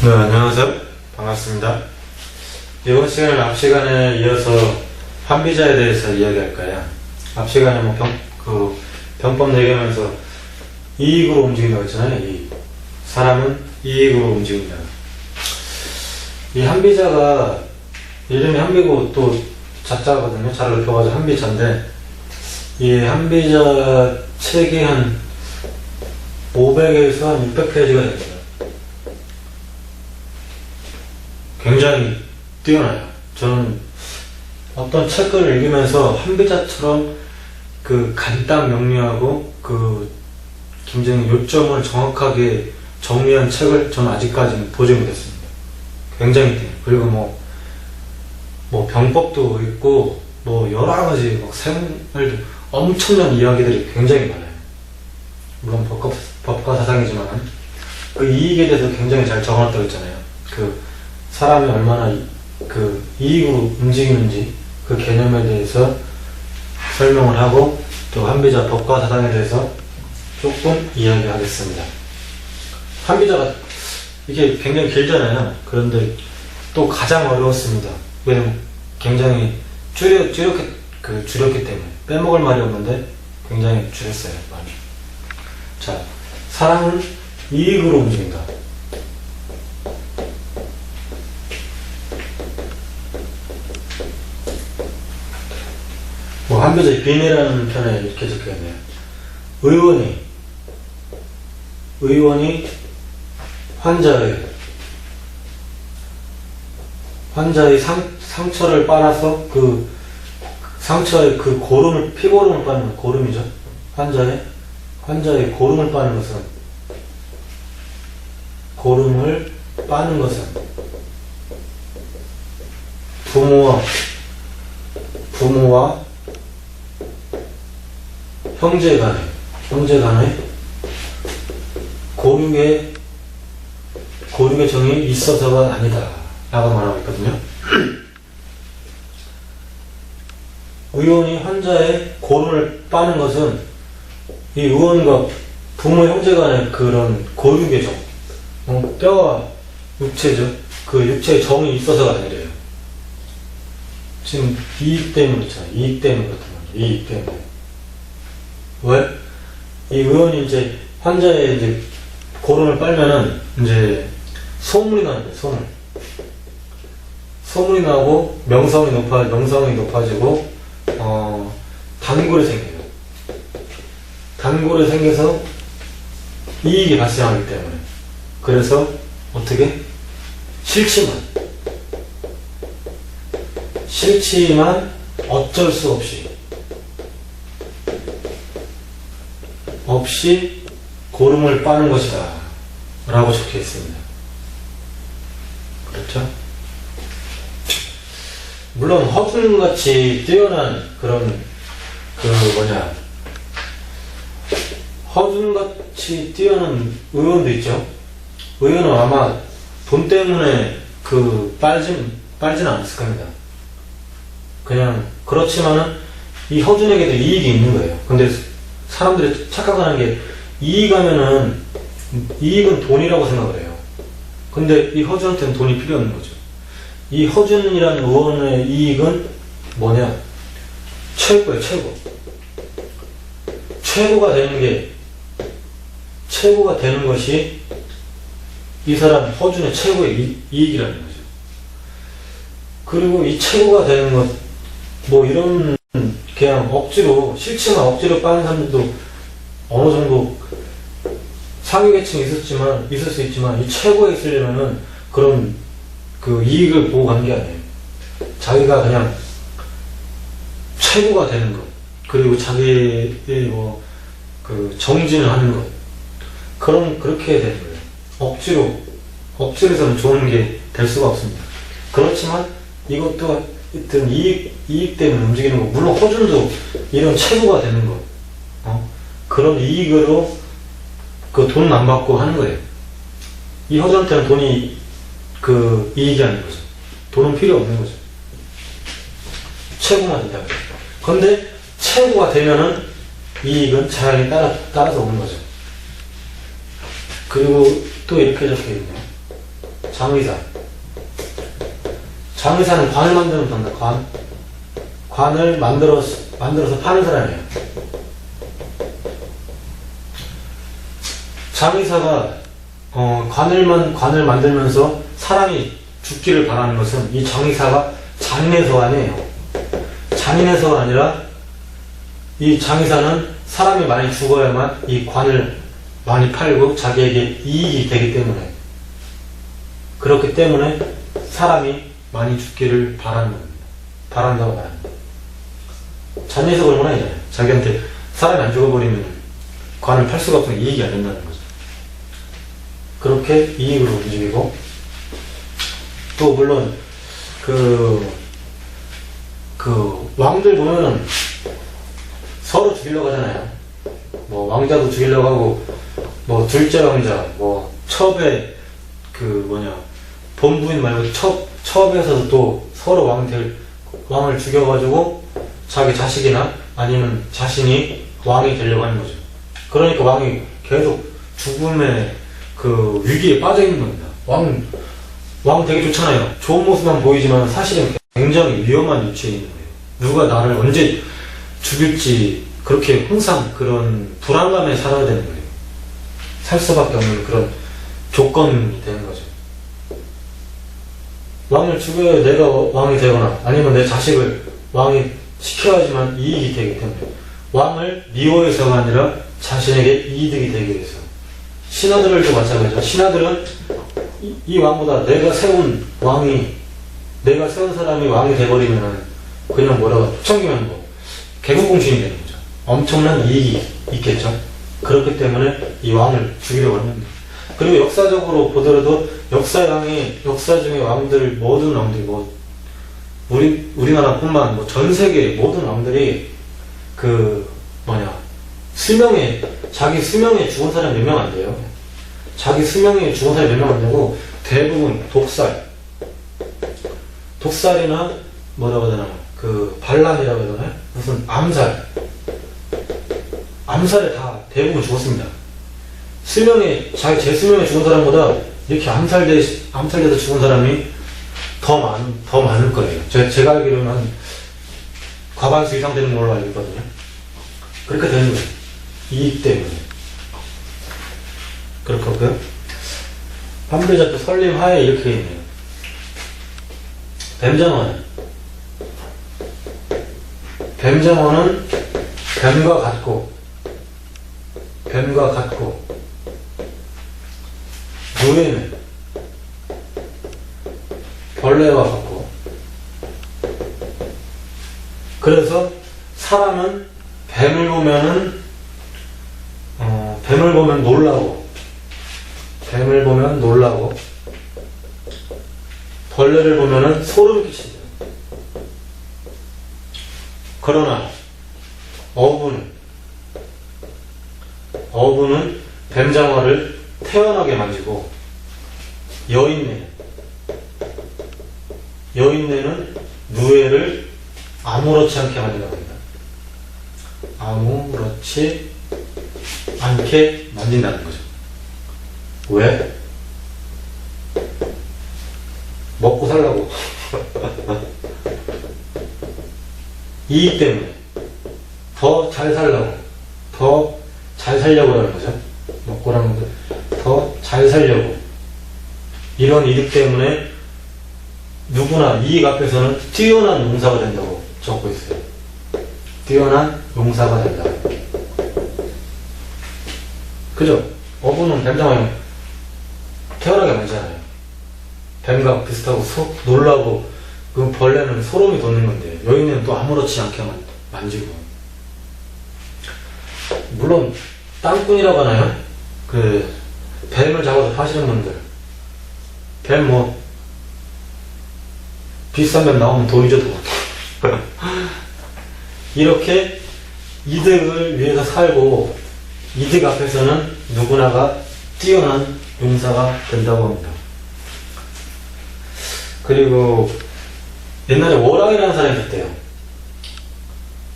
네, 안녕하세요. 반갑습니다. 이번 시간은 앞 시간에 이어서 환비자에 대해서 이야기할 거예요. 앞 시간에 병법 얘기하면서 이익으로 움직인다고 했잖아요. 이익. 사람은 이익으로 움직인다. 이 환비자가 이름이 환비고 또 자자거든요. 자를 높여가지고 환비자인데, 이 환비자 책이 한 500에서 한 600페이지가 됩니다. 굉장히 뛰어나요. 저는 어떤 책을 읽으면서 환비자처럼 그 간단 명료하고 그 굉장히 요점을 정확하게 정리한 책을 저는 아직까지는 보지 못했습니다. 굉장히 뛰어요. 그리고 뭐 병법도 있고 뭐 여러 가지 생활도 엄청난 이야기들이 굉장히 많아요. 물론 법과 사상이지만 그 이익에 대해서 굉장히 잘 적어놨다고 했잖아요. 그 사람이 얼마나 그 이익으로 움직이는지 그 개념에 대해서 설명을 하고, 또 환비자 법과 사상에 대해서 조금 이야기하겠습니다. 환비자가 이게 굉장히 길잖아요. 그런데 또 가장 어려웠습니다. 왜냐면 굉장히 줄였기 때문에 빼먹을 말이 없는데 굉장히 줄였어요. 많이. 자, 사람은 이익으로 움직인다. 환비자의 비례라는 편에 이렇게 적혀있네요. 의원이 환자의 상처를 빨아서 그 상처의 그 피고름을 빠는 고름이죠. 환자의 고름을 빠는 것은 부모와 형제 간에 고륙의 정이 있어서가 아니다 라고 말하고 있거든요. 의원이 환자의 고름을 빠는 것은 이 의원과 부모 형제 간의 그런 고륙의 정, 뼈와 육체죠. 그 육체의 정이 있어서가 아니래요. 지금 이익 때문에 그렇잖아요. 이익 때문에 그렇단 말이에요. 이익 때문에. 왜? 이 의원이 이제 환자의 이제 고름을 빨면은 이제 소문이 나는 거예요. 소문이 나고 명성이 높아지고 단골이 생겨요. 단골이 생겨서 이익이 발생하기 때문에. 그래서 어떻게? 싫지만 어쩔 수 없이 고름을 빠는 것이다 라고 적혀 있습니다. 그렇죠? 물론 허준같이 뛰어난 허준같이 뛰어난 의원도 있죠. 의원은 아마 돈 때문에 빨진 않았을 겁니다. 그냥 그렇지만은 이 허준에게도 이익이 있는 거예요. 근데 사람들이 착각하는 게 이익은 돈이라고 생각을 해요. 근데 이 허준한테는 돈이 필요 없는 거죠. 이 허준이라는 의원의 이익은 뭐냐? 최고예요, 최고. 최고가 되는 것이 이 사람 허준의 최고의 이익이라는 거죠. 그리고 이 최고가 되는 것, 이런 그냥 싫지만 억지로 빠는 사람들도 어느 정도 상위 계층이 있을 수 있지만, 이 최고에 있으려면은 그런 그 이익을 보고 가는 게 아니에요. 자기가 그냥 최고가 되는 것, 그리고 자기의 정진을 하는 것, 그렇게 되는 거예요. 억지로서는 좋은 게 될 수가 없습니다. 그렇지만 이것도 하여튼 이익 때문에 움직이는 거, 물론 허준도 이런 최고가 되는 거, 그런 이익으로 그 돈 안 받고 하는 거예요. 이 허준한테는 돈이 이익이 아닌 거죠. 돈은 필요 없는 거죠. 최고만 된다. 근데 최고가 되면은 이익은 자연히 따라서 오는 거죠. 그리고 또 이렇게 적혀있네요. 장의사. 장의사는 관을 만드는 단다. 관을 만들어서 파는 사람이에요. 장의사가 관을 만들면서 사람이 죽기를 바라는 것은 이 장의사가 잔인해서가 아니에요. 잔인해서가 아니라 이 장의사는 사람이 많이 죽어야만 이 관을 많이 팔고 자기에게 이익이 되기 때문에, 그렇기 때문에 사람이 많이 죽기를 바란다고 말합니다. 잔인해서 그런 건 아니잖아요. 자기한테 사람이 안 죽어버리면 관을 팔 수가 없으니 이익이 안 된다는 거죠. 그렇게 이익으로 움직이고, 또 물론 왕들 보면은 서로 죽이려고 하잖아요. 뭐 왕자도 죽이려고 하고, 뭐 둘째 왕자, 뭐 첩의 본부인 말고 첩에서도 또 서로 왕을 죽여가지고 자기 자식이나 아니면 자신이 왕이 되려고 하는 거죠. 그러니까 왕이 계속 죽음의 그 위기에 빠져 있는 겁니다. 왕 되게 좋잖아요. 좋은 모습만 보이지만 사실은 굉장히 위험한 위치에 있는 거예요. 누가 나를 언제 죽일지 그렇게 항상 그런 불안감에 살아야 되는 거예요. 살 수밖에 없는 그런 조건이 되는 거죠. 왕을 죽여야 내가 왕이 되거나 아니면 내 자식을 왕이 시켜야지만 이익이 되기 때문에, 왕을 미워해서가 아니라 자신에게 이득이 되기 위해서. 신하들도 마찬가지죠. 신하들은 이 왕보다 내가 세운 사람이 왕이 돼버리면은 그냥 초창기면 개국공신이 되는 거죠. 엄청난 이익이 있겠죠. 그렇기 때문에 이 왕을 죽이려고 합니다. 그리고 역사적으로 보더라도 역사 중에 왕들, 모든 왕들이 우리나라뿐만 전 세계 모든 왕들이 자기 수명에 죽은 사람이 몇 명 안 돼요. 자기 수명에 죽은 사람이 몇 명 안 되고, 대부분 독살이나 반란이라고 해야 되나요? 무슨 암살에 다 대부분 죽었습니다. 제 수명에 죽은 사람보다 이렇게 암살돼서 죽은 사람이 더 많을 거예요. 제가 알기로는 한 과반수 이상 되는 걸로 알고 있거든요. 그렇게 되는 거예요. 이익 때문에. 그렇고요. 판별자표 설립 하에 이렇게 있네요. 뱀장어는 뱀과 같고, 누에는 벌레와 같고, 그래서 사람은 뱀을 보면 놀라고, 벌레를 보면은 소름 끼친다. 그러나 어부는 뱀장어를 태연하게 만지고, 여인네는 누에를 아무렇지 않게 만진다고 합니다. 아무렇지 않게 만진다는 거죠. 왜? 먹고 살라고. 이익 때문에. 더 잘 살라고. 더 잘 살려고 하는 거죠. 먹고라는 거. 더 잘 살려고. 이런 이득 때문에 누구나 이익 앞에서는 뛰어난 용사가 된다고 적고 있어요. 뛰어난 용사가 된다. 그죠? 어부는 뱀장어 태연하게 만지잖아요. 뱀과 비슷하고 놀라고, 그 벌레는 소름이 돋는 건데, 여인은 또 아무렇지 않게 만지고. 물론 땅꾼이라고 하나요? 뱀을 잡아서 파시는 분들, 뱀 비싼 뱀 나오면 돈이 줘도 이렇게 이득을 위해서 살고, 이득 앞에서는 누구나가 뛰어난 용사가 된다고 합니다. 그리고 옛날에 워락이라는 사람이 있었대요.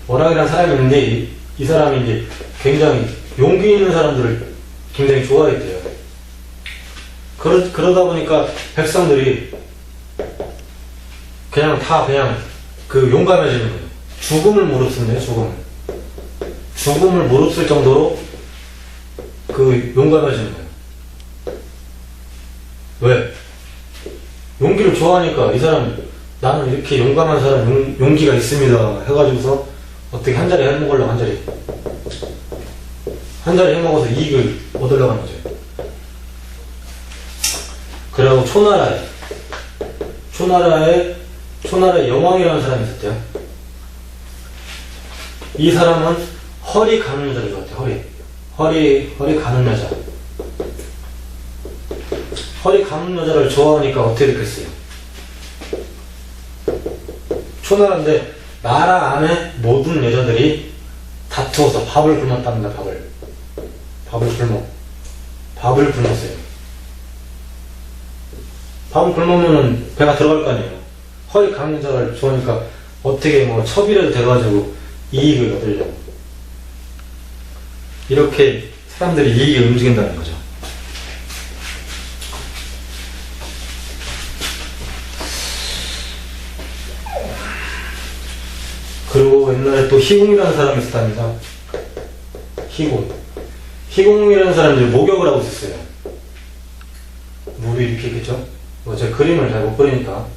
워락이라는 사람이 있는데, 이 사람이 이제 굉장히 용기 있는 사람들을 굉장히 좋아했대요. 그러다 보니까 백성들이 그냥 그 용감해지는 거예요. 죽음을 무릅쓴대요, 죽음을 무릅쓸 정도로 그 용감해지는 거예요. 왜? 용기를 좋아하니까 이 사람, 나는 이렇게 용감한 사람, 용기가 있습니다 해가지고서 어떻게 한 자리 해먹으려고 한 자리 해먹어서 이익을 얻으려고 하는 거죠. 그리고 초나라에 여왕이라는 사람이 있었대요. 이 사람은 허리 가는 여자를 좋아했대요. 허리 가는 여자. 허리 가는 여자를 좋아하니까 어떻게 됐겠어요? 초나라인데 나라 안에 모든 여자들이 다투어서 밥을 굶었답니다. 밥을 굶었어요. 밥을 굶으면은 배가 들어갈 거 아니에요. 허리 가는 여자를 좋아하니까 어떻게 뭐 첩이라도 돼가지고 이익을 얻으려고. 이렇게 사람들이 이익이 움직인다는 거죠. 그리고 옛날에 또 희공이라는 사람이 있었답니다. 희공이라는 사람들이 목욕을 하고 있었어요. 물이 이렇게 있겠죠? 뭐 제가 그림을 잘 못 그리니까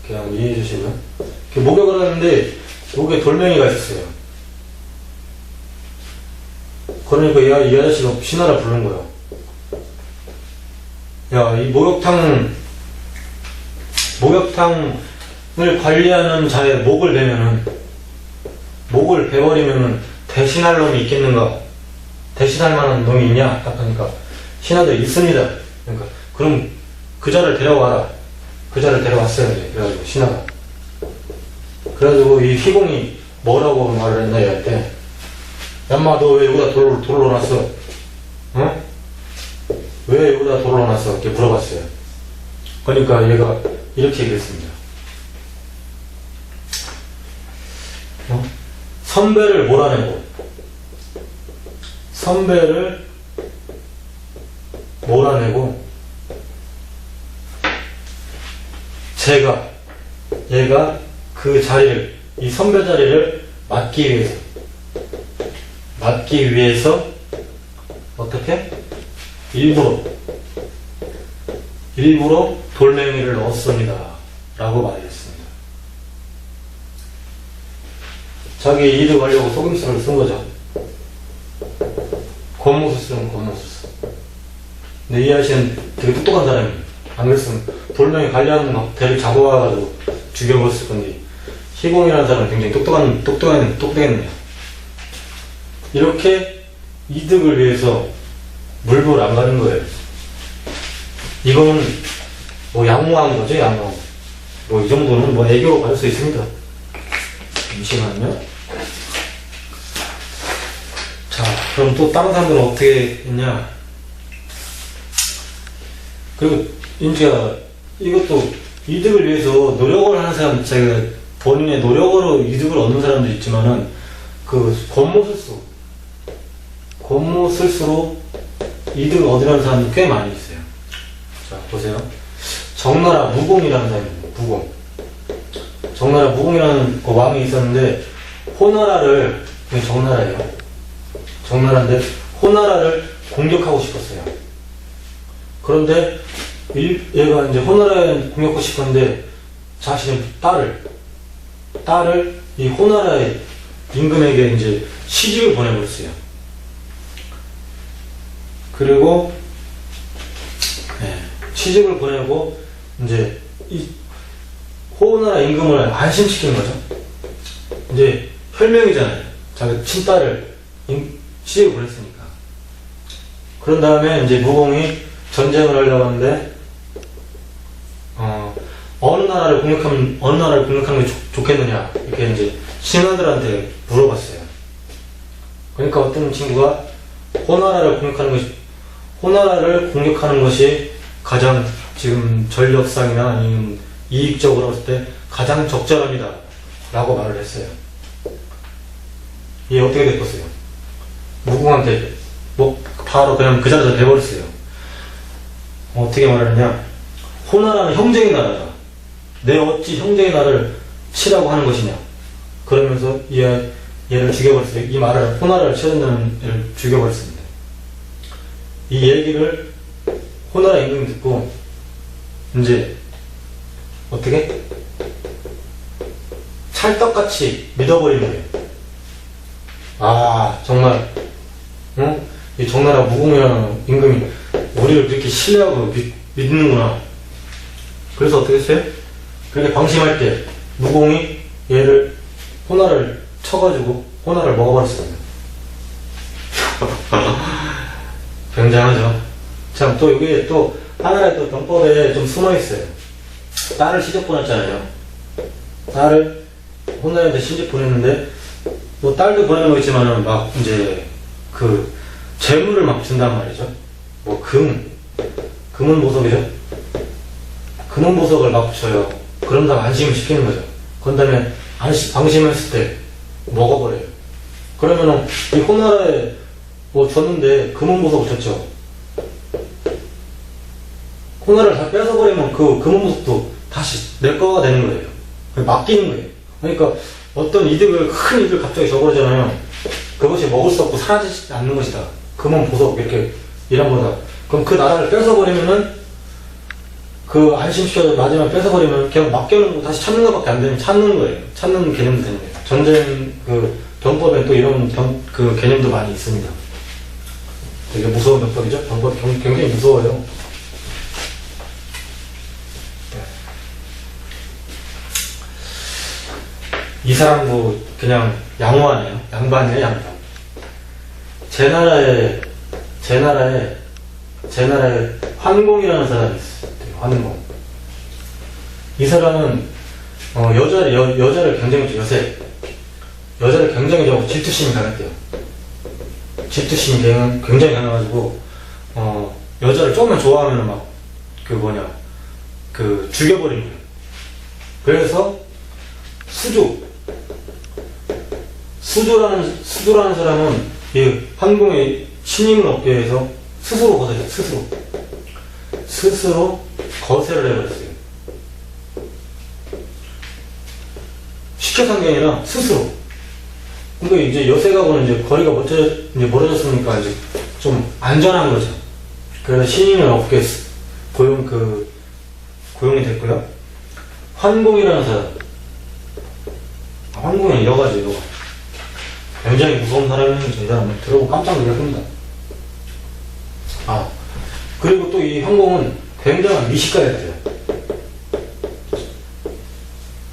그냥 이해해 주시면. 목욕을 하는데 목에 돌멩이가 있었어요. 그러니까 이 아저씨가 신하라 부른 거예요. 야, 이 목욕탕을 관리하는 자의 목을 베버리면은 대신할 놈이 있겠는가? 대신할 만한 놈이 있냐? 딱 하니까 신하들이 있습니다. 그러니까 그럼 그 자를 데려와라. 그 자를 데려왔어요. 이제. 그래가지고 신하가. 그래가지고 이 희공이 뭐라고 말을 했나 할 때, 얌마 너 왜 여기다 돌을 넣어놨어? 어? 왜 여기다 돌을 넣어놨어? 이렇게 물어봤어요. 그러니까 얘가 이렇게 얘기했습니다. 선배를 몰아내고 얘가 그 자리를, 이 선배 자리를 맡기 위해서 어떻게? 일부러 돌멩이를 넣었습니다 라고 말했습니다. 자기 이득 하려고 속임수를 쓴 거죠. 겉모습. 근데 이 아저씨는 되게 똑똑한 사람이에요. 안 그랬으면 돌멩이 관리하는 막 대를 잡아와가지고 죽여버렸을 건데, 희공이라는 사람은 굉장히 똑똑했네요. 이렇게 이득을 위해서 물불 안 가는 거예요. 이거는 뭐 양호한 거죠, 양호. 뭐 이 정도는 뭐 애교로 받을 수 있습니다. 잠시만요. 자, 그럼 또 다른 사람들은 어떻게 했냐? 그리고 이제 이것도 이득을 위해서 노력을 하는 사람, 제가 본인의 노력으로 이득을 얻는 사람도 있지만은 그 겉모술수로 이득을 얻으려는 사람이 꽤 많이 있어요. 자, 보세요. 정나라 무공이라는 사람입니다. 정나라 무공이라는 그 왕이 있었는데, 호나라를, 정나라예요. 정나라인데 호나라를 공격하고 싶었어요. 그런데 얘가 이제 호나라에 공격하고 싶었는데 자신의 딸을 이 호나라의 임금에게 이제 시집을 보내버렸어요. 그리고 시집을 보내고 이제 이 호나라 임금을 안심시킨 거죠. 이제 혈명이잖아요. 자기 친딸을 시집을 보냈으니까. 그런 다음에 이제 무공이 전쟁을 하려고 하는데 어느 나라를 공격하는 게 좋겠느냐 이렇게 이제 신하들한테 물어봤어요. 그러니까 어떤 친구가 호나라를 공격하는 것이 가장 지금 전력상이나 아니면 이익적으로 봤을 때 가장 적절합니다 라고 말을 했어요. 이게 어떻게 됐겠어요? 무공한테 뭐 바로 그냥 그 자리에서 돼버렸어요. 어떻게 말하느냐. 호나라는 형제의 나라다. 내 어찌 형제의 나라를 치라고 하는 것이냐. 그러면서 얘를 죽여버렸어요. 이 말을, 호나라를 치는다는 애를 죽여버렸습니다. 이 얘기를 호나라 임금이 듣고 이제 어떻게? 찰떡같이 믿어버리는 거예요. 아, 정말 이 정나라 무공이라는 임금이 우리를 그렇게 신뢰하고 믿는구나. 그래서 어떻게 했어요? 그렇게 방심할 때 무공이 얘를, 호나를 쳐가지고 호나를 먹어버렸습니다. 굉장하죠. 참, 또 여기에 또 하나의 또 병법에 좀 숨어있어요. 딸을 시집 보냈잖아요. 딸을 호나한테 시집 보냈는데, 뭐 딸도 보내는 거 있지만은 막 이제 그 재물을 막 준단 말이죠. 뭐 금은 보석이죠. 금은 보석을 막 줘요. 그럼 다 안심을 시키는 거죠. 그런 다음에 방심했을 때 먹어버려요. 그러면은 이 호나라에 뭐 줬는데 금은 보석을 줬죠. 호나라를 다 뺏어버리면 그 금은 보석도 다시 내 거가 되는 거예요. 맡기는 거예요. 그러니까 어떤 큰 이득을 갑자기 줘버리잖아요. 그것이 먹을 수 없고 사라지지 않는 것이다. 금은 보석 이렇게 이런 거다. 그럼 그 나라를 뺏어버리면은, 그 안심시켜서 마지막에 뺏어버리면 그냥 맡겨놓고 다시 찾는 것밖에 안 되면 찾는 거예요. 찾는 개념도 되는 거예요. 전쟁 그 병법에 또 이런 그 개념도 많이 있습니다. 되게 무서운 병법이죠. 병법 굉장히 무서워요. 이 사람도 그냥 양호하네요. 양반이에요, 양반. 제 나라에 환공이라는 사람이 있어요. 환공. 이 사람은 여자를 굉장히 여자를 굉장히 좋아하고 질투심이 강했대요. 질투심이 굉장히 강해가지고 여자를 조금만 좋아하면 막 죽여버린 거예요. 그래서 수조라는 사람은 이 환공의 신임을 얻기 위해서 스스로 거세요. 스스로 거세를 해버렸어요. 시켜서 한 게 아니라 스스로. 그러니까 이제 여색하고는 이제 거리가 멀어졌으니까 이제 좀 안전한 거죠. 그래서 신임을 얻기 위해서 고용이 됐고요. 환공이라는 사람. 환공이 여가죠. 굉장히 무서운 사람이었는지 이 사람은 들어보고 깜짝 놀랄 겁니다. 그리고 또 이 환공은 굉장한 미식가였대요.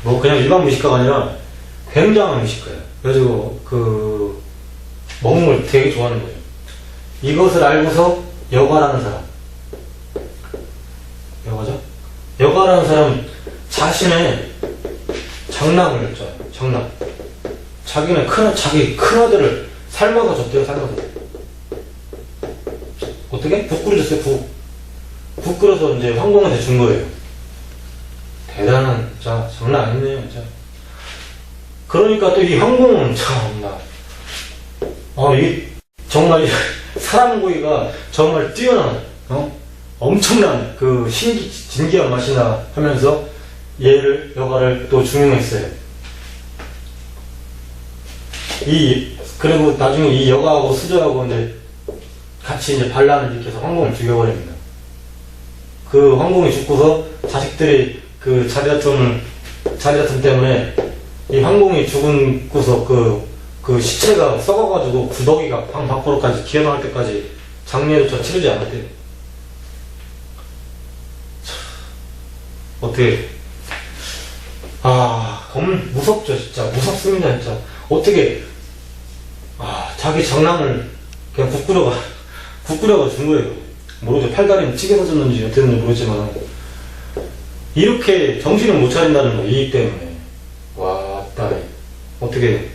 뭐 그냥 일반 미식가가 아니라 굉장한 미식가예요. 그래가지고 먹는 걸 되게 좋아하는 거예요. 이것을 알고서 여가라는 사람, 여가죠? 여가라는 사람은 자신의 장남을 했죠. 장남. 자기 큰아들을 삶아서 줬대요. 삶아서. 어떻게? 국 끓여줬어요. 국 끓여서 이제 황공한테 준 거예요. 대단한, 장난 아니네요. 진짜. 그러니까 또 이 황공은 참나, 이게 정말 사람 고기가 정말 뛰어난, 엄청난 진기한 맛이나 하면서 여가를 또 중용했어요. 그리고 나중에 이 여가하고 수저하고 이제 같이 이제 반란을 일으켜서 황공을 죽여버립니다. 그 황공이 죽고서 자식들이 그 자리다툼 때문에 이 황공이 죽은고서 그 시체가 썩어가지고 구더기가 방 밖으로까지 기어나갈 때까지 장례조차 치르지 않았대요. 어떻게, 무섭죠, 진짜. 무섭습니다, 진짜. 어떻게, 자기 장남을 그냥 국 끓여가 준 거예요. 모르죠. 팔다리는 찌개서 줬는지 어떻게 됐는지 모르겠지만. 이렇게 정신을 못 차린다는 거, 이익 때문에. 와, 딸이. 어떻게,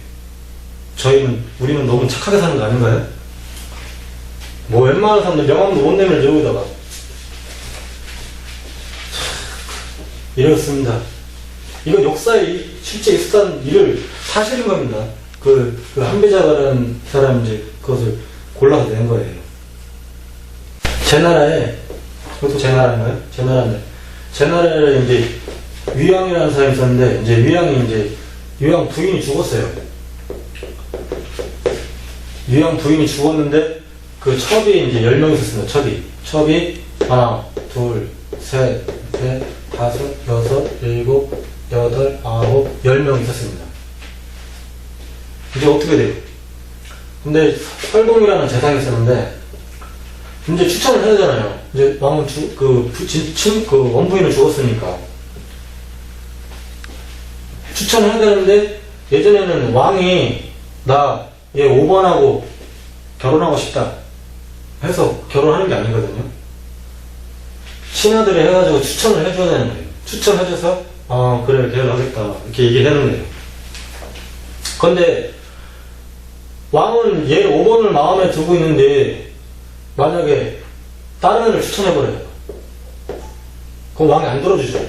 우리는 너무 착하게 사는 거 아닌가요? 뭐, 웬만한 사람들 명함도 못 내면 여기다가. 이렇습니다. 이건 역사에 실제 있었던 일을 사실인 겁니다. 한배자가라는 사람이 이제 그것을 골라서 낸 거예요. 제 나라에 그것도 제 나라인가요? 제 나라인데. 제 나라에 이제 위왕이라는 사람이 있었는데, 이제 위왕 부인이 죽었어요. 위왕 부인이 죽었는데, 그 첩이 이제 10명 있었습니다. 첩이 하나, 둘, 셋, 넷, 다섯, 여섯, 일곱, 여덟, 아홉, 10명 있었습니다. 이제 어떻게 돼요? 근데 설공이라는 재상이 있었는데, 이제 추천을 해야 되잖아요. 이제 왕은 그 원부인은 죽었으니까. 추천을 해야 되는데, 예전에는 왕이 나 얘 5번하고 결혼하고 싶다 해서 결혼하는 게 아니거든요. 신하들이 해가지고 추천을 해줘야 되는 거예요. 추천해줘서, 그래, 결혼하겠다. 이렇게 얘기를 하는 거예요. 근데, 왕은 얘 5번을 마음에 두고 있는데, 만약에 다른 애를 추천해버려요. 그럼 왕이 안 들어주죠.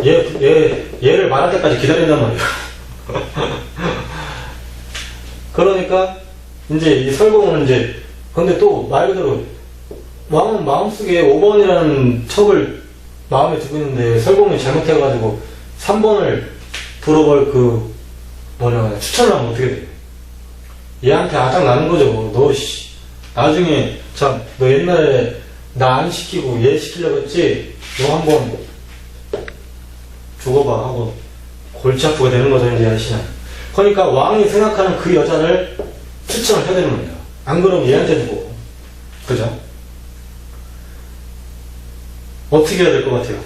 얘를 말할 때까지 기다린단 말이에요. 그러니까, 이제 이 설공은 이제, 근데 또 말 그대로, 왕은 마음속에 5번이라는 첩을 마음에 두고 있는데, 설공이 잘못해가지고 3번을 추천을 하면 어떻게 돼? 얘한테 아작 나는 거죠. 너, 나중에, 너 옛날에 나 안 시키고 얘 시키려고 했지? 너 한번 죽어봐 하고 골치 아프게 되는 거죠, 이제 신하. 그러니까 왕이 생각하는 그 여자를 추천을 해야 되는 겁니다. 안 그러면 얘한테 주고. 그죠? 어떻게 해야 될 것 같아요?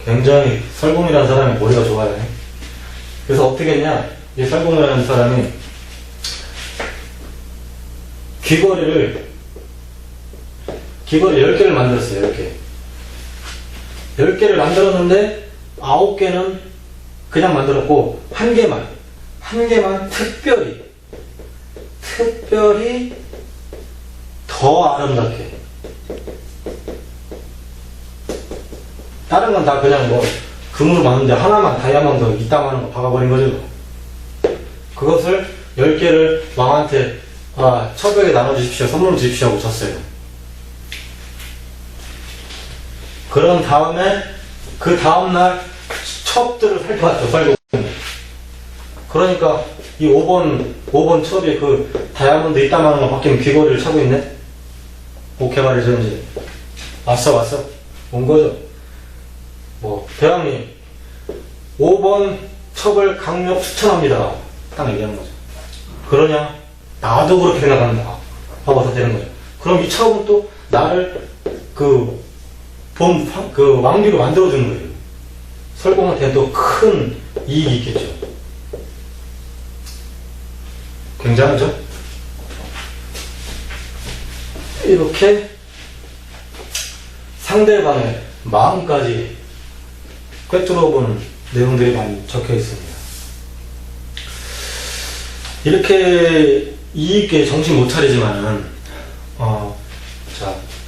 굉장히 설공이라는 사람이 머리가 좋아요. 그래서 어떻게 했냐? 이 설공이라는 사람이 귀걸이를 10개를 만들었어요. 10개. 10개를 만들었는데 9개는 그냥 만들었고 한 개만 특별히 더 아름답게. 다른 건 다 그냥 뭐 금으로 만드는데 하나만 다이아몬드 이따만한 거 박아버린 거죠. 그것을 10개를 왕한테 첩에게 나눠주십시오, 선물로 주십시오 하고 줬어요. 그런 다음에 그 다음날 첩들을 살펴봤죠. 설공. 그러니까 이 5번 첩이 그 다이아몬드 이따만한 거 바뀌면 귀걸이를 차고 있네. 오케이 말이죠. 이제 왔어 온 거죠. 대왕님 5번 첩을 강력 추천합니다. 딱 얘기하는 거죠. 그러냐? 나도 그렇게 생각한다 하고 다 되는 거죠. 그럼 이 첩은 또 나를 왕비로 만들어주는 거예요. 설공한테 또 큰 이익이 있겠죠. 굉장하죠? 이렇게 상대방의 마음까지 꿰뚫어보는 내용들이 많이 적혀 있습니다. 이렇게 이익에 정신 못 차리지만은,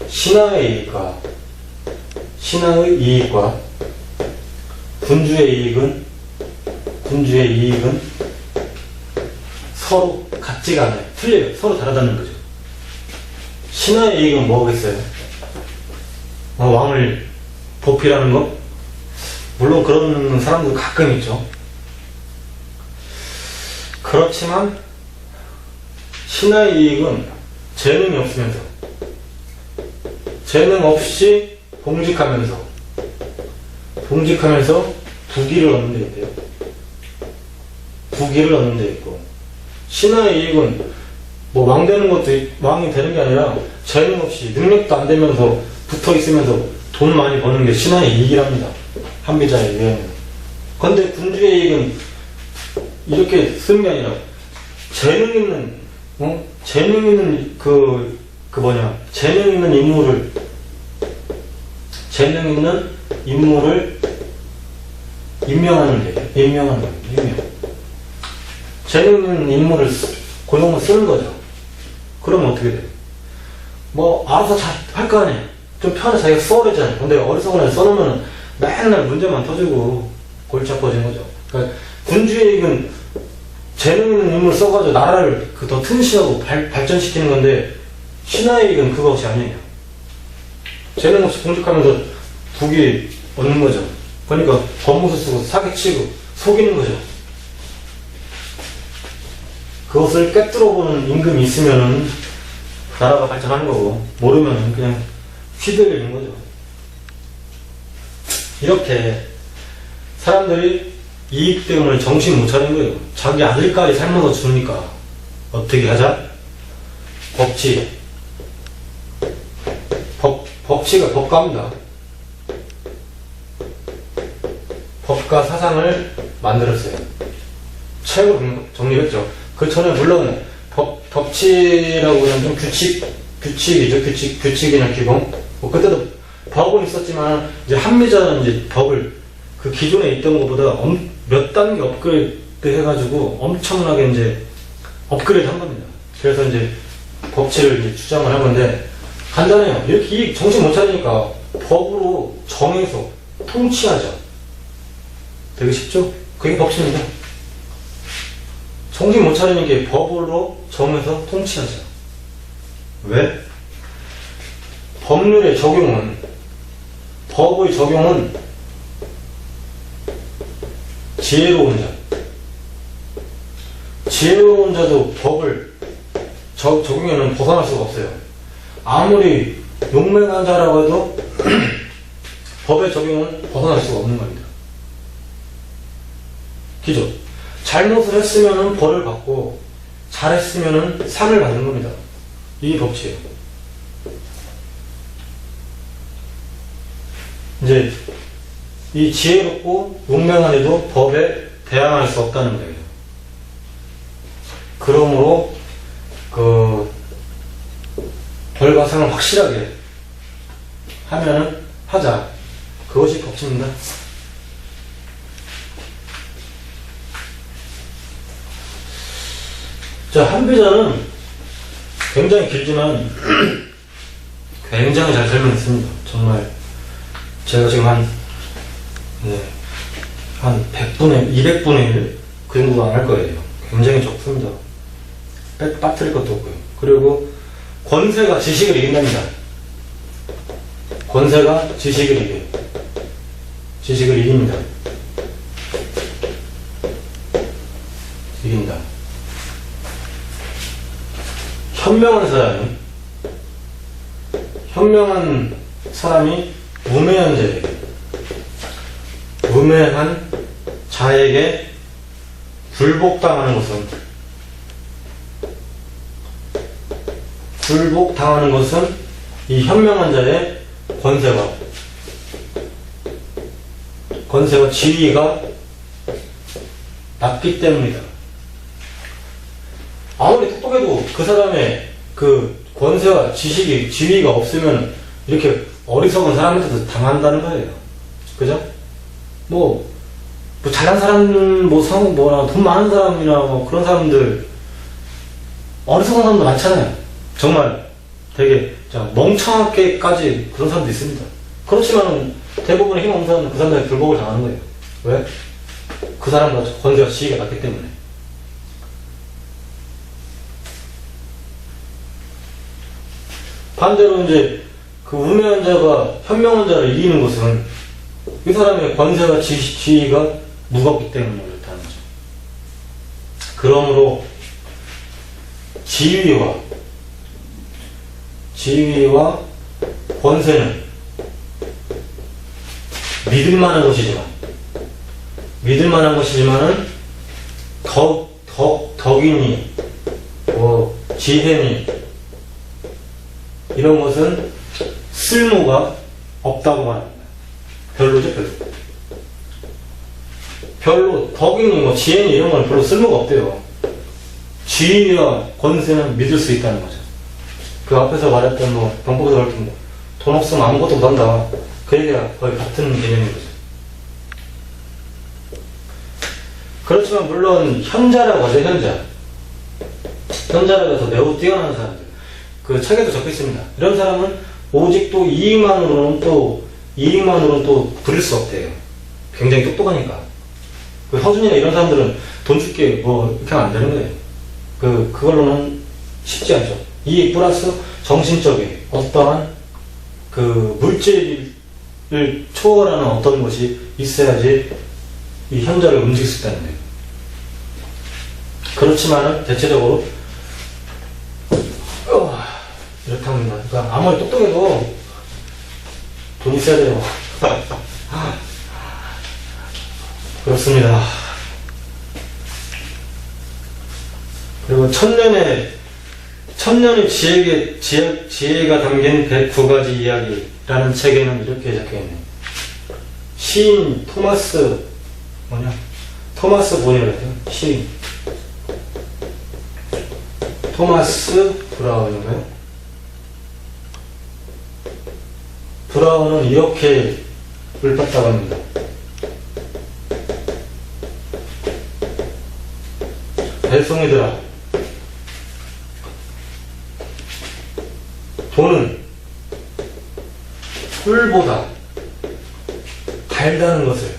신하의 이익과 군주의 이익은 서로 같지가 않아요. 틀려요. 서로 다르다는 거죠. 신하의 이익은 뭐겠어요? 왕을 보필하는 거? 물론 그런 사람도 가끔 있죠. 그렇지만 신하의 이익은 재능이 없으면서, 재능 없이 봉직하면서 부귀를 얻는 데 있대요. 부귀를 얻는 데 있고, 신하의 이익은 왕 되는 것도, 왕이 되는 게 아니라 재능 없이 능력도 안 되면서 붙어 있으면서 돈 많이 버는 게 신하의 이익이랍니다. 한비자의 유행은. 근데 군주의 이익은 이렇게 쓰는 게 아니라 재능 있는 인물을 임명하는 거예요. 재능 있는 인물을 고용을 쓰는 거죠. 그러면 어떻게 돼요? 알아서 잘 할 거 아니에요. 좀 편해, 자기가 수월했잖아요. 근데 어리석은 애 써놓으면 맨날 문제만 터지고 골치 아파지는 거죠. 그러니까 군주의 이익은 재능 있는 인물을 써가지고 나라를 더 튼실하고 발전시키는 건데, 신하이익은 그것이 아니에요. 재능 없이 공직하면서 부귀 얻는 거죠. 그러니까 법무서 쓰고 사기치고 속이는 거죠. 그것을 꿰뚫어보는 임금이 있으면은 나라가 발전하는 거고, 모르면은 그냥 휘둘리는 거죠. 이렇게 사람들이 이익 때문에 정신 못 차린 거예요. 자기 아들까지 삶아서 주니까 어떻게 하자? 법치. 법치가 법가입니다. 법가 사상을 만들었어요. 책으로 정립했죠. 그 전에 물론 법치라고 하면 좀 규칙이죠. 규칙이나 기본. 뭐 그때도 법은 있었지만 이제 한미자는 이제 법을 그 기존에 있던 것보다 몇 단계 업그레이드 해가지고 엄청나게 이제 업그레이드 한 겁니다. 그래서 이제 법치를 이제 주장을 한 건데 간단해요. 이렇게 정신 못 차리니까 법으로 정해서 통치하자. 되게 쉽죠? 그게 법치입니다. 정신 못 차리는 게 법으로 정해서 통치하자. 왜? 법률의 적용은, 법의 적용은 지혜로운 자. 지혜로운 자도 법을 적용에는 벗어날 수가 없어요. 아무리 용맹한 자라고 해도 법의 적용은 벗어날 수가 없는 겁니다. 기죠? 잘못을 했으면 벌을 받고 잘했으면 상을 받는 겁니다. 이게 법치예요. 이제 이 지혜롭고 용맹한 애도 법에 대항할 수 없다는 거예요. 그러므로 그 벌과 상을 확실하게 하면은 하자. 그것이 법치입니다. 자, 한비자는 굉장히 길지만 굉장히 잘 설명했습니다. 정말 제가 지금 한 100분의 200분의 1 그 정도도 안 할 거예요. 굉장히 적습니다. 빠뜨릴 것도 없고요. 그리고 권세가 지식을 이긴답니다. 권세가 지식을 이겨요. 지식을 이깁니다. 이긴다. 현명한 사람이 우매한 자에게, 우매한 자에게 굴복당하는 것은 이 현명한 자의 권세와 지위가 낮기 때문이다. 아무리 똑똑해도 그 사람의 그 권세와 지위가 없으면 이렇게 어리석은 사람한테도 당한다는 거예요. 그죠? 뭐 잘난 사람, 돈 많은 사람이나 그런 사람들, 어리석은 사람도 많잖아요. 정말 되게 멍청하게까지 그런 사람도 있습니다. 그렇지만 대부분의 힘없는 사람은 그 사람들에게 불복을 당하는 거예요. 왜? 그 사람보다 권세와 지위가 낮기 때문에. 반대로 이제 그 우매한 자가 현명한 자를 이기는 것은 이 사람의 권세와 지위가 무겁기 때문에 그렇다는 거죠. 그러므로 지위와 권세는 믿을 만한 것이지만은 덕이니 지혜니 이런 것은 쓸모가 없다고 말합니다. 별로죠, 별로. 덕이니 지혜니 이런 건 별로 쓸모가 없대요. 지위와 권세는 믿을 수 있다는 거죠. 그 앞에서 말했던 병법에서 말했던 돈 없으면 아무것도 못한다. 그 얘기가 거의 같은 개념인 거죠. 그렇지만 물론 현자라고 하죠. 현자라고 해서 매우 뛰어난 사람들. 그 책에도 적혀 있습니다. 이런 사람은 오직 또 이익만으로는 또 부릴 수 없대요. 굉장히 똑똑하니까. 그 허준이나 이런 사람들은 돈 줄게 이렇게 하면 안 되는 거예요. 그걸로는 쉽지 않죠. 이익 플러스 정신적인 어떠한 그 물질을 초월하는 어떤 것이 있어야지 이 현자를 움직일 수 있다는 거예요. 그렇지만은 대체적으로 이렇게 합니다. 그러니까 아무리 똑똑해도 돈이 있어야 돼요. 그렇습니다. 그리고 천년의 지혜가 담긴 109가지 이야기라는 책에는 이렇게 적혀있네요. 시인 토마스 본이라고요. 시인 토마스 브라운인가요? 브라운은 이렇게 읊었다고 합니다. 백성이들아, 돈은 꿀보다 달다는 것을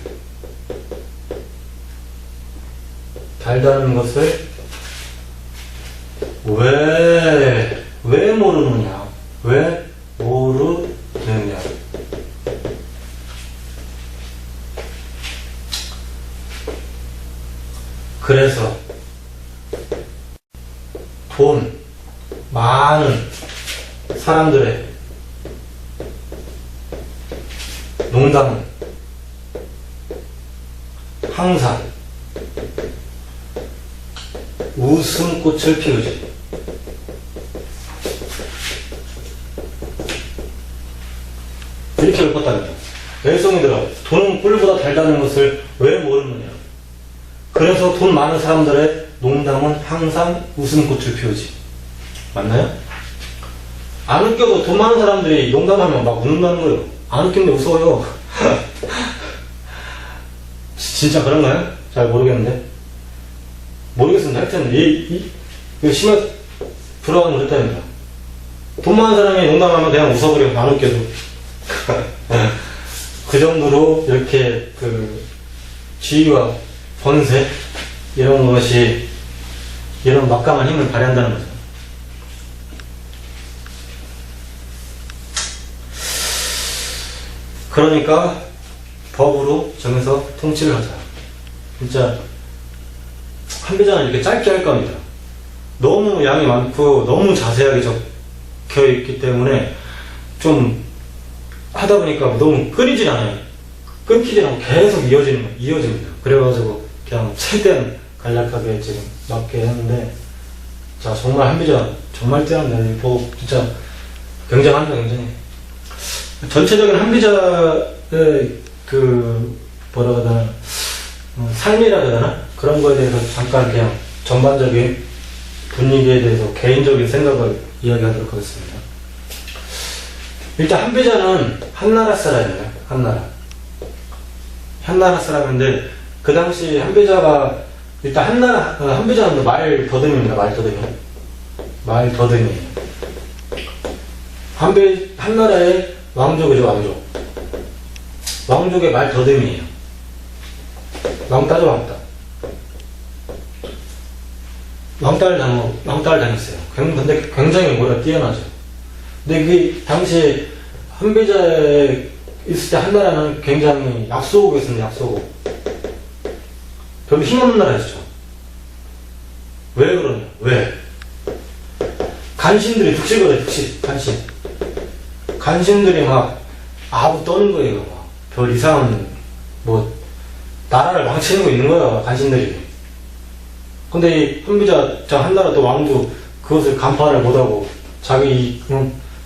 왜 모르느냐? 왜 모르느냐? 그래서 많은 사람들의 농담은 항상 웃음꽃을 피우지. 이렇게 읊었답니다. 백성이들아, 돈은 꿀보다 달다는 것을 왜 모르느냐? 그래서 돈 많은 사람들의 농담은 항상 웃음꽃을 피우지. 맞나요? 안 웃겨도 돈 많은 사람들이 농담하면 막 웃는다는 거예요. 안 웃긴데 웃어요. 진짜 그런가요? 잘 모르겠는데. 모르겠습니다. 하여튼 이 심한 브라운은 그랬답니다. 돈 많은 사람이 농담하면 그냥 웃어버려요. 안 웃겨도. 그 정도로 이렇게 그 지위와 권세 이런 것이 이런 막강한 힘을 발휘한다는 거죠. 그러니까 법으로 정해서 통치를 하자. 진짜 한비자는 이렇게 짧게 할 겁니다. 너무 양이 많고 너무 자세하게 적혀 있기 때문에 좀 하다 보니까 너무 끊이질 않아요. 끊기지 않고 계속 이어집니다. 그래가지고 그냥 최대한 간략하게 지금 맞게 했는데, 자, 정말 한비자 정말 뛰어난다. 법 진짜 굉장합니다. 굉장히 전체적인 한비자의 그 뭐라 그러나 삶이라 그러나 그런 거에 대해서 잠깐 그냥 전반적인 분위기에 대해서 개인적인 생각을 이야기하도록 하겠습니다. 일단 한비자는 한나라 사람이에요. 한나라 사람인데 그 당시 한비자가 일단 한비자는 말더듬입니다. 말더듬이에요. 한나라의 왕족이죠. 왕족의 말더듬이에요. 왕따죠. 왕따를 당했어요. 근데 굉장히 뛰어나죠. 근데 그 당시에 한비자에 있을 때 한나라는 굉장히 약소국이었습니다. 약소국. 별로 힘없는 나라였죠. 왜 그러냐? 간신들이 득실거려요. 간신들이 막 아부 떠는 거예요. 막 별 이상한 나라를 망치는 거 있는 거야. 간신들이. 근데 이 한나라 또 왕도 그것을 간파를 못하고 자기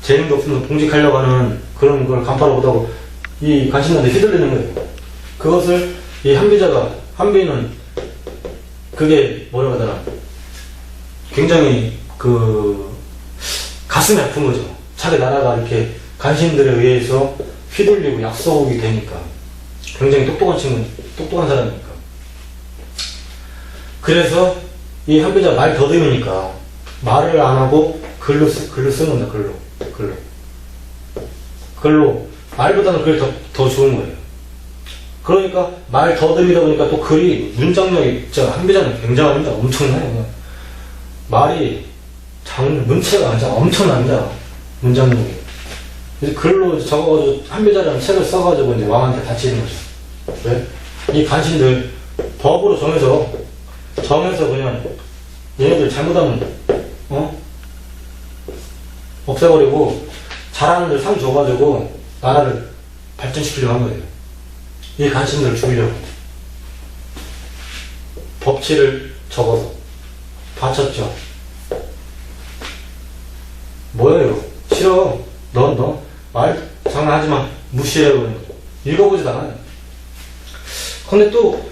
재능도 없으면서 봉직하려고 하는 그런 걸 간파를 못하고 이 간신들한테 휘둘리는 거예요. 그것을 이 한비는 그게 뭐라고 하더라, 굉장히 가슴이 아픈 거죠. 자기 나라가 이렇게 간신들에 의해서 휘둘리고 약소국이 되니까. 굉장히 똑똑한 사람이니까. 그래서 이 한비자 말 더듬으니까 말을 안 하고 글로 쓰는 거야. 글로. 말보다는 글이 더 좋은 거예요. 그러니까 말 더듬이다 보니까 또 글이 문장력이 진짜 한비자는 굉장합니다. 엄청나요. 말이 문체가 진짜 엄청납니다. 문장력이. 그래서 글로 적어가지고 한비자라는 책을 써가지고 이제 왕한테 바치는 거죠. 왜? 이 간신들 법으로 정해서 그냥 얘네들 잘못하면 없애버리고 잘하는 들 상 줘가지고 나라를 발전시키려고 한 거예요. 이 간신들을 죽이려고 법치를 적어서 바쳤죠. 뭐예요? 싫어. 너 말 장난하지마. 무시해요. 읽어보지도 근데 또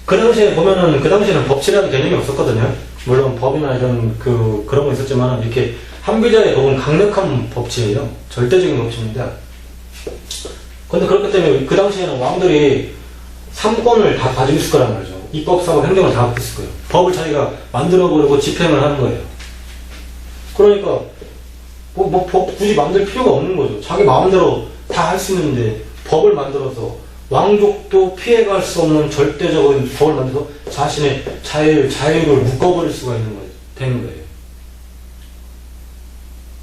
그 당시에 보면은 그 당시에는 법치라는 개념이 없었거든요. 물론 법이나 이런 그런 거 있었지만 이렇게 한비자의 법은 강력한 법치예요. 절대적인 법치입니다. 근데 그렇기 때문에 그 당시에는 왕들이 삼권을 다 가지고 있을 거란 말이죠. 입법, 사법, 행정을 다 갖고 있을 거예요. 법을 자기가 만들어버리고 집행을 하는 거예요. 그러니까 법 굳이 만들 필요가 없는 거죠. 자기 마음대로 다 할 수 있는데 법을 만들어서 왕족도 피해갈 수 없는 절대적인 법을 만들어서 자신의 자유를 묶어버릴 수가 있는 거예요. 되는 거예요.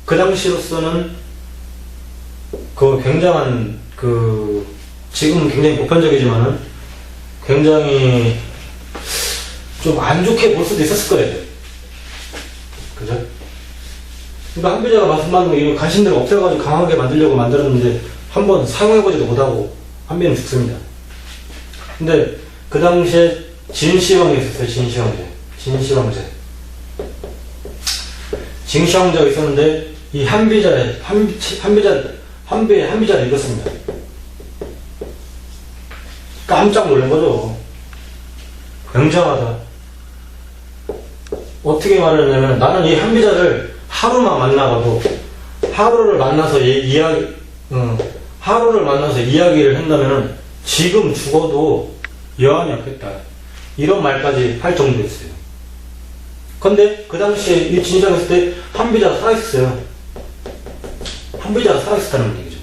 그 당시로서는 굉장한 지금은 굉장히 보편적이지만은 굉장히 좀 안 좋게 볼 수도 있었을 거예요. 그죠? 그러니까 한비자가 말씀하는 이 간신들을 없애가지고 강하게 만들려고 만들었는데 한번 사용해보지도 못하고 한비는 죽습니다. 근데 그 당시에 진시황이 있었어요. 진시황제. 진시황제가 있었는데 이 한비자를 읽었습니다. 깜짝 놀란 거죠. 굉장하다. 어떻게 말하냐면 나는 이 한비자를 하루만 만나봐도 하루를 만나서 이야기를 한다면은 지금 죽어도 여한이 없겠다. 이런 말까지 할 정도였어요. 근데 그 당시에 이 진시황 있을 때 한비자가 살아있었어요. 한비자가 살아있었다는 얘기죠.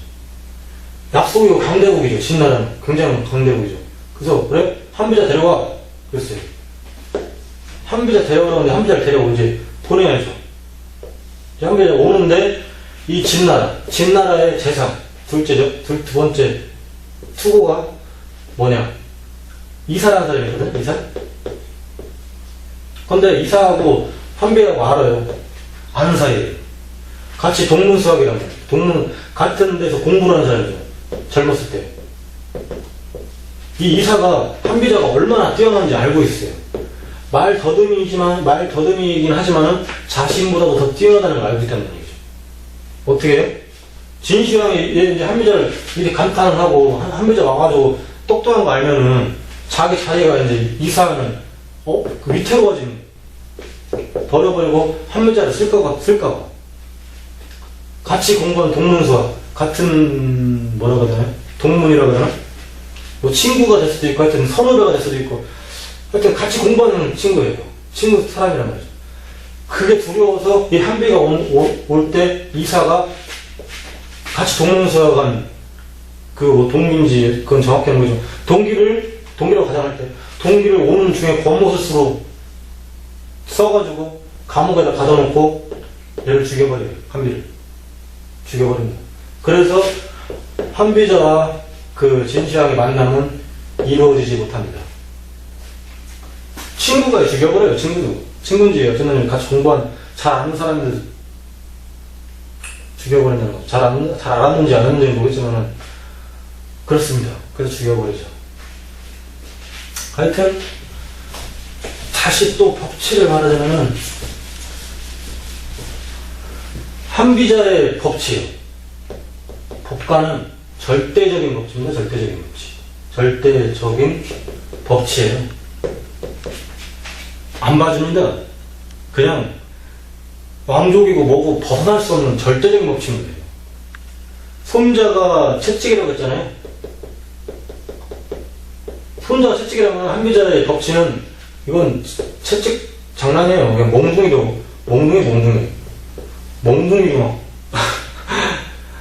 약속이고 강대국이죠. 진나라는 굉장히 강대국이죠. 그래서 그래? 한비자 데려와. 그랬어요. 한비자 데려오라는데 한비자를 데려오고 이제 보내야죠. 한비자 오는데 이 진나라의 재상 두 번째 투고가 뭐냐? 이사라는 사람이거든. 이사. 근데 이사하고 한비하고 알아요. 아는 사이에요. 같이 동문수학이라고 해요. 같은 데서 공부를 하는 사람이죠. 젊었을 때. 이 이사가 한비자가 얼마나 뛰어난지 알고 있어요. 말더듬이긴 하지만은 자신보다도 더 뛰어나다는 걸 알고 있다는 얘기죠. 어떻게 해요? 진시황이 이제 한비자를 이렇게 감탄을 하고 한비자 와가지고 똑똑한 거 알면은 자기 자리가 이제 이사는 위태로워진 버려버리고 한비자를 쓸까봐. 같이 공부한 동문수학 같은 뭐라고 해야 되나? 동문이라고 해야 되나? 뭐 친구가 될 수도 있고 하여튼 선후배가 될 수도 있고 하여튼 같이 공부하는 친구예요. 친구 사람이란 말이죠. 그게 두려워서 이 한비가 올 때 이사가 같이 동문수학한 동기인지 그건 정확히 한 거죠. 동기라고 가정할 때 동기를 오는 중에 권모술수로 써가지고 감옥에다 가둬놓고 얘를 죽여버려요. 한비를 죽여버립니다. 그래서 한비자와 진시황의 만남은 이루어지지 못합니다. 친구가 죽여버려요. 친구인지 어쨌든 같이 공부한 잘 아는 사람들 죽여버린다는 거. 잘 알았는지 안 했는지 모르겠지만 그렇습니다. 그래서 죽여버리죠. 하여튼 다시 또 법치를 말하자면은 한비자의 법치요. 법가는 절대적인 법치입니다. 절대적인 법치예요. 안 봐줍니다. 그냥 왕족이고 뭐고 벗어날 수 없는 절대적인 법치입니다. 손자가 채찍이라고 했잖아요. 손자가 채찍이라면 한비자의 법치는 이건 채찍 장난이에요. 그냥 몽둥이죠.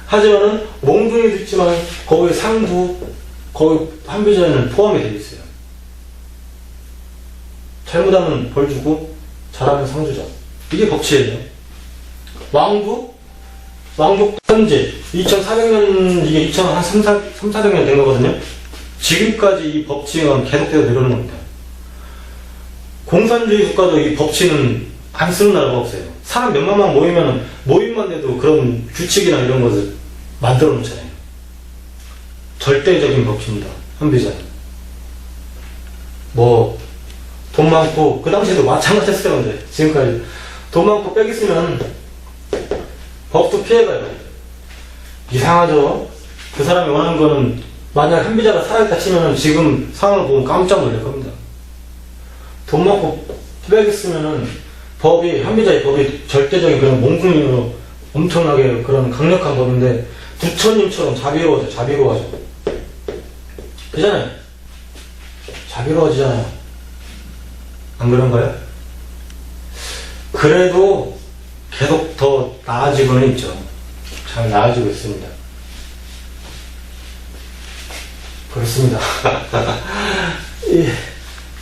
하지만은 몽둥이도 있지만 거기 상부 거기 한비자에는 포함이 되어 있어요. 잘못하면 벌 주고 잘하면 상 주자. 이게 법치예요. 왕복 현재 2400년, 이게 2003, 400년 된 거거든요. 지금까지 이 법칙은 계속되어 내려오는 겁니다. 공산주의 국가도 이 법칙은 안 쓰는 나라가 없어요. 사람 몇만 명 모이면 모임만 돼도 그런 규칙이나 이런 것을 만들어 놓잖아요. 절대적인 법칙입니다. 현비자는. 뭐, 돈 많고, 그 당시에도 마찬가지였어요. 근데 지금까지 돈 많고 빽 있으면 법도 피해가요. 이상하죠? 그 사람이 원하는 거는, 만약 현비자가 살아있다 치면 지금 상황을 보면 깜짝 놀랄 겁니다. 돈 많고 빽 있으면은 현비자의 법이 절대적인 그런 몽둥이로 엄청나게 그런 강력한 법인데, 부처님처럼 자비로워져. 그잖아요? 자비로워지잖아요. 안 그런가요? 그래도 계속 더 나아지고는 있죠. 잘 나아지고 있습니다. 그렇습니다.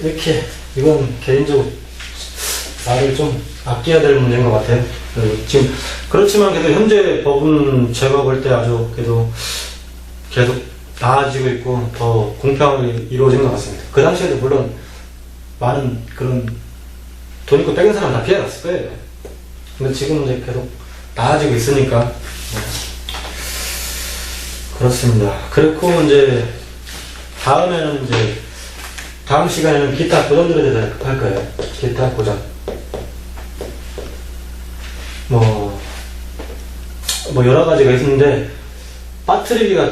이렇게, 이건 개인적으로 나를 좀 아껴야 될 문제인 것 같아요. 지금, 그렇지만 그래도 현재 법은 제가 볼 때 아주 그래도 계속 나아지고 있고 더 공평하게 이루어진 것 같습니다. 그 당시에도 물론 많은 그런 돈 있고 뺏긴 사람 다 피해갔을 거예요. 근데 지금은 이제 계속 나아지고 있으니까. 그렇습니다. 그렇고 이제 다음 시간에는 기타 고전들에 대해서 할 거예요. 기타 고전. 뭐 여러 가지가 있는데, 빠뜨리기가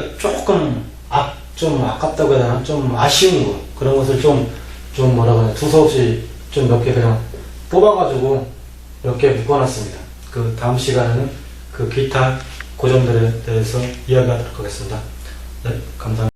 좀 아깝다고 해야 되나? 좀 아쉬운 거. 그런 것을 좀 뭐라고 하냐. 두서없이 좀 몇 개 그냥 뽑아가지고 몇 개 묶어놨습니다. 그 다음 시간에는 그 기타 고전들에 대해서 이야기하도록 하겠습니다. 네, 감사합니다.